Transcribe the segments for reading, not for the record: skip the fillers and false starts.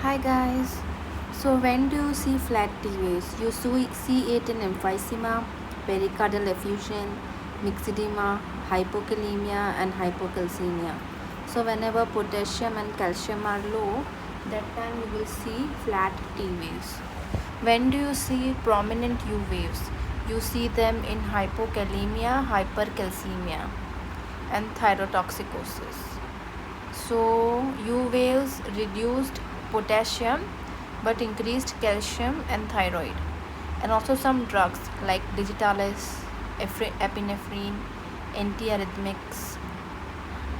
Hi guys. So when do you see flat T waves? You see it in emphysema, pericardial effusion, myxedema, hypokalemia and hypocalcemia. So whenever potassium and calcium are low, that time you will see flat T waves. When do you see prominent U waves? You see them in hypokalemia, hypercalcemia and thyrotoxicosis. So U waves reduced potassium but increased calcium and thyroid, and also some drugs like digitalis, epinephrine, antiarrhythmics,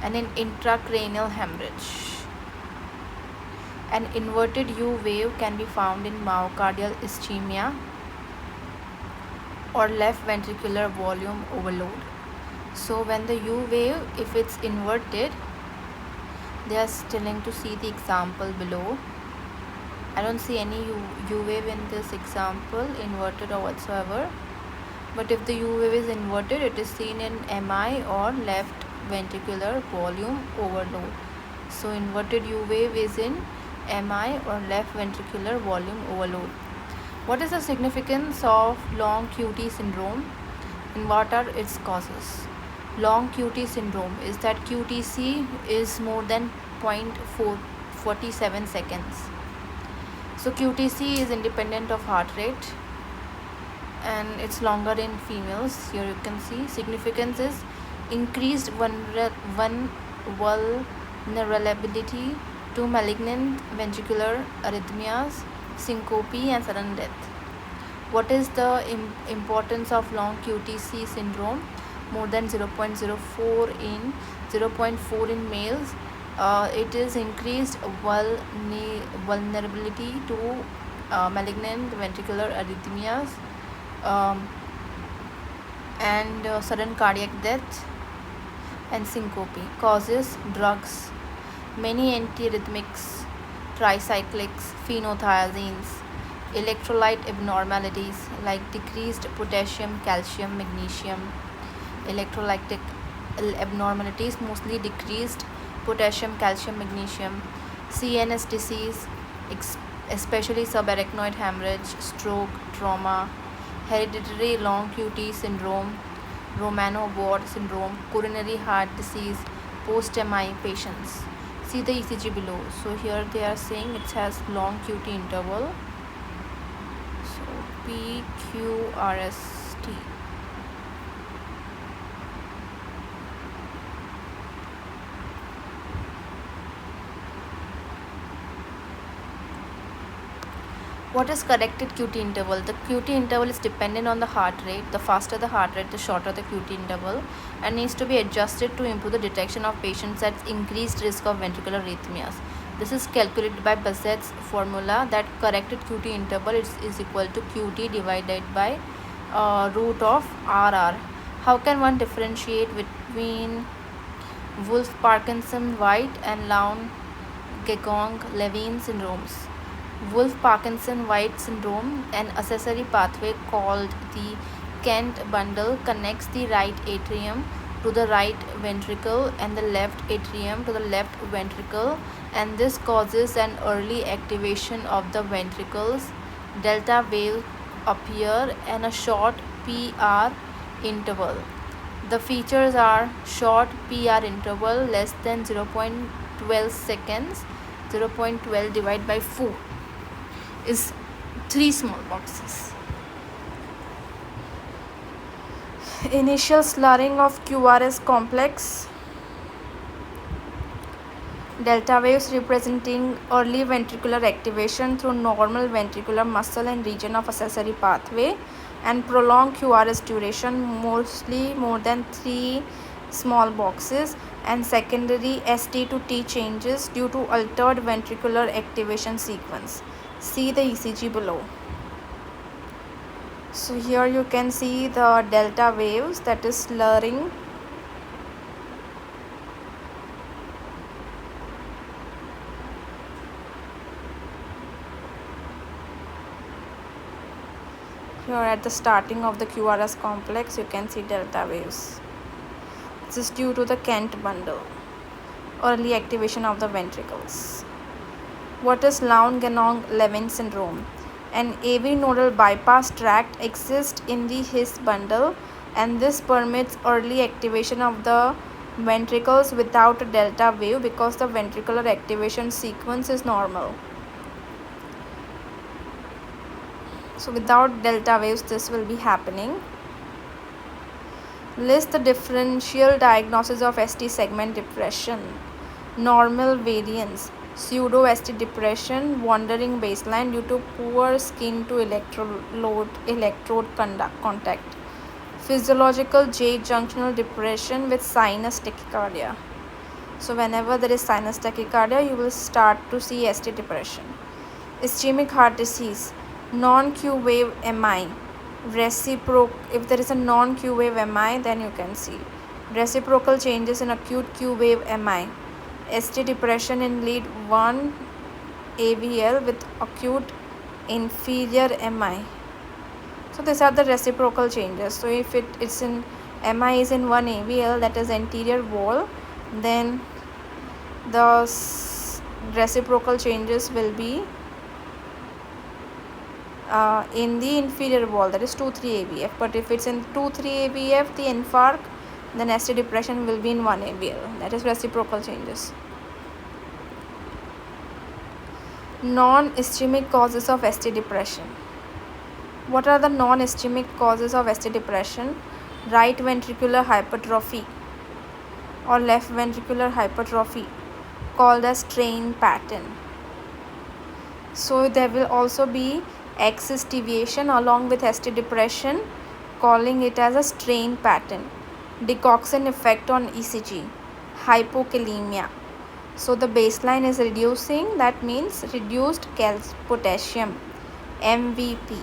and an intracranial hemorrhage. An inverted U wave can be found in myocardial ischemia or left ventricular volume overload. So when the U wave, if it's inverted, they are telling to see the example below. I don't see any U wave in this example, inverted or whatsoever. But if the U wave is inverted, it is seen in MI or left ventricular volume overload. So inverted U wave is in MI or left ventricular volume overload. What is the significance of long QT syndrome and what are its causes? Long QT syndrome is that QTC is more than 0.47 seconds. So QTC is independent of heart rate and it's longer in females. Here you can see significance is increased vulnerability to malignant ventricular arrhythmias, syncope and sudden death. What is the importance of long QTC syndrome? More than 0.04 in 0.4 in males. It is increased vulnerability to malignant ventricular arrhythmias and sudden cardiac death and syncope. Causes drugs, many antiarrhythmics, tricyclics, phenothiazines, electrolyte abnormalities like decreased potassium, calcium, magnesium, electrolytic abnormalities, mostly decreased potassium, calcium, magnesium, CNS disease, especially subarachnoid hemorrhage, stroke, trauma, hereditary long QT syndrome, Romano-Ward syndrome, coronary heart disease, post-MI patients. See the ECG below. So here they are saying it has long QT interval. So PQRST. What is corrected QT interval? The QT interval is dependent on the heart rate. The faster the heart rate, the shorter the QT interval, and needs to be adjusted to improve the detection of patients at increased risk of ventricular arrhythmias. This is calculated by Bassett's formula that corrected QT interval is equal to QT divided by root of RR. How can one differentiate between Wolff-Parkinson-White and Lown-Gegong-Levin syndromes? Wolff-Parkinson-White syndrome, an accessory pathway called the Kent bundle, connects the right atrium to the right ventricle and the left atrium to the left ventricle, and this causes an early activation of the ventricles. Delta waves appear and a short PR interval. The features are short PR interval less than 0.12 seconds. 0.12 divided by 4 is 3 small boxes. Initial slurring of QRS complex. Delta waves representing early ventricular activation through normal ventricular muscle and region of accessory pathway, and prolonged QRS duration, mostly more than 3 small boxes, and secondary ST to T changes due to altered ventricular activation sequence. See the ECG below. So here you can see the delta waves, that is slurring. Here at the starting of the QRS complex you can see delta waves. This is due to the Kent bundle, early activation of the ventricles. What is Lown-Ganong-Levin syndrome? An AV nodal bypass tract exists in the His bundle, and this permits early activation of the ventricles without a delta wave because the ventricular activation sequence is normal. So without delta waves, this will be happening. List the differential diagnosis of ST segment depression. Normal variance, pseudo ST depression, wandering baseline due to poor skin to electrode contact. Physiological J junctional depression with sinus tachycardia. So whenever there is sinus tachycardia, you will start to see ST depression. Ischemic heart disease, non-Q wave MI. If there is a non-Q wave MI, then you can see reciprocal changes in acute Q wave MI. ST depression in lead 1 AVL with acute inferior MI. So these are the reciprocal changes. So if it's in MI is in 1 AVL, that is anterior wall, then the reciprocal changes will be in the inferior wall, that is 2-3 AVF. But if it's in 2-3 AVF, the infarct, then ST depression will be in 1 AVL, that is reciprocal changes. Non-ischemic causes of ST depression. What are the non-ischemic causes of ST depression? Right ventricular hypertrophy or left ventricular hypertrophy, called as strain pattern. So there will also be axis deviation along with ST depression, calling it as a strain pattern. Digoxin effect on ECG, hypokalemia. So the baseline is reducing, that means reduced potassium, MVP,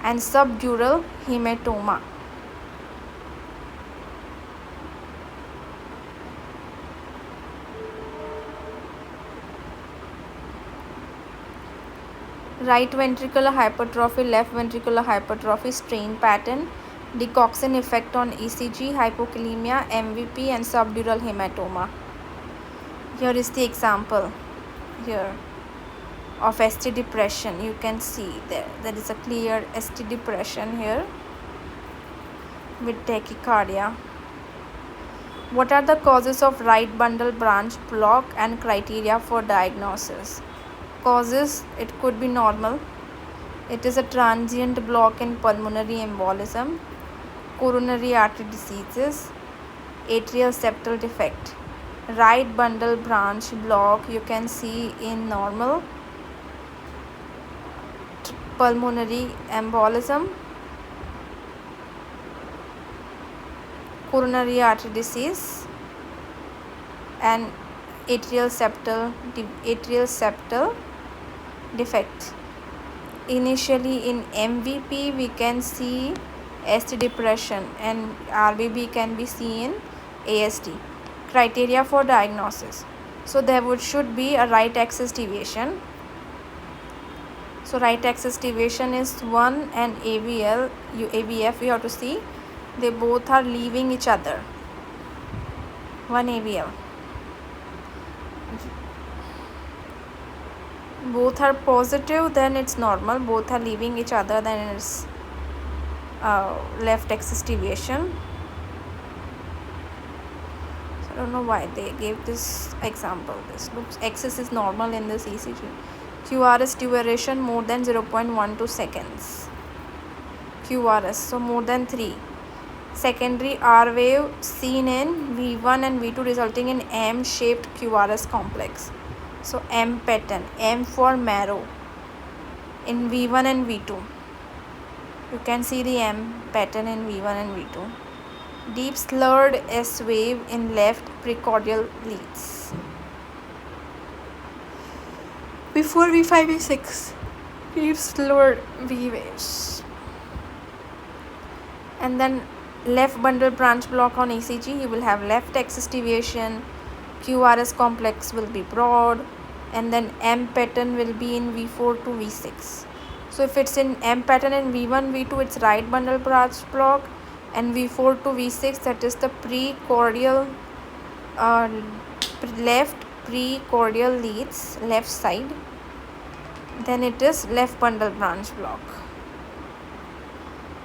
and subdural hematoma. Right ventricular hypertrophy, left ventricular hypertrophy, strain pattern, digoxin effect on ECG, hypokalemia, MVP, and subdural hematoma. Here is the example here of ST depression. You can see there is a clear ST depression here with tachycardia. What are the causes of right bundle branch block and criteria for diagnosis? Causes, it could be normal. It is a transient block in pulmonary embolism, coronary artery diseases, atrial septal defect. Right bundle branch block you can see in normal pulmonary embolism, coronary artery disease, and atrial septal defect. Initially in MVP we can see ST depression and RBB can be seen ASD. Criteria for diagnosis. So there should be a right axis deviation. So right axis deviation is 1 and AVF you have to see they both are leaving each other. 1 AVL. Both are positive, then it's normal. Both are leaving each other, then it's left axis deviation. So I don't know why they gave this example. This looks axis is normal in this ECG. QRS duration more than 0.12 seconds. QRS, so more than 3. Secondary R wave seen in V1 and V2 resulting in M-shaped QRS complex. So M pattern, M for marrow in V1 and V2. You can see the M pattern in V1 and V2. Deep slurred S wave in left precordial leads. Before V5, V6, deep slurred V waves. And then left bundle branch block on ECG, you will have left axis deviation, QRS complex will be broad, and then M pattern will be in V4 to V6. So if it's in M pattern in V1, V2, it's right bundle branch block, and V4 to V6, that is the precordial left precordial leads, left side, then it is left bundle branch block.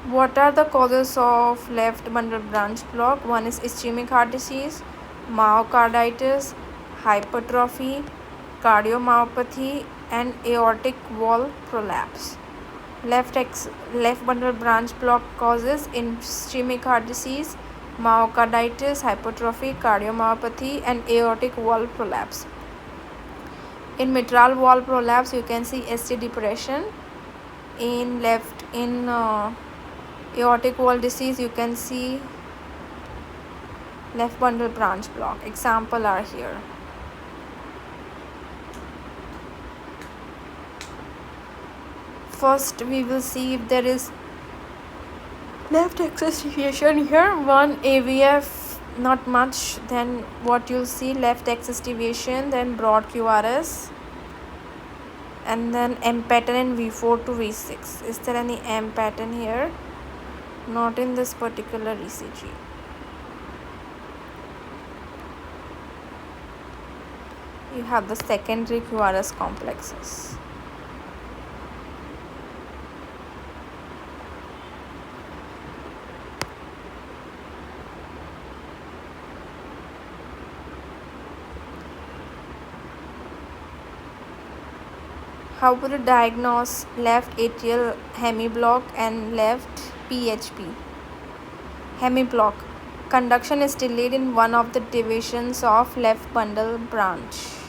What are the causes of left bundle branch block? One is ischemic heart disease, myocarditis, hypertrophy, cardiomyopathy, and aortic wall prolapse. Left bundle branch block causes ischemic heart disease, myocarditis, hypertrophy, cardiomyopathy, and aortic wall prolapse. In mitral wall prolapse, you can see ST depression. In aortic wall disease, you can see left bundle branch block. Example are here. First, we will see if there is left access deviation here. One AVF, not much. Then what you'll see, left access deviation, then broad QRS, and then M pattern in V4 to V6. Is there any M pattern here? Not in this particular ECG. You have the secondary QRS complexes. How would you diagnose left atrial hemiblock and left PHP? Hemiblock. Conduction is delayed in one of the divisions of left bundle branch.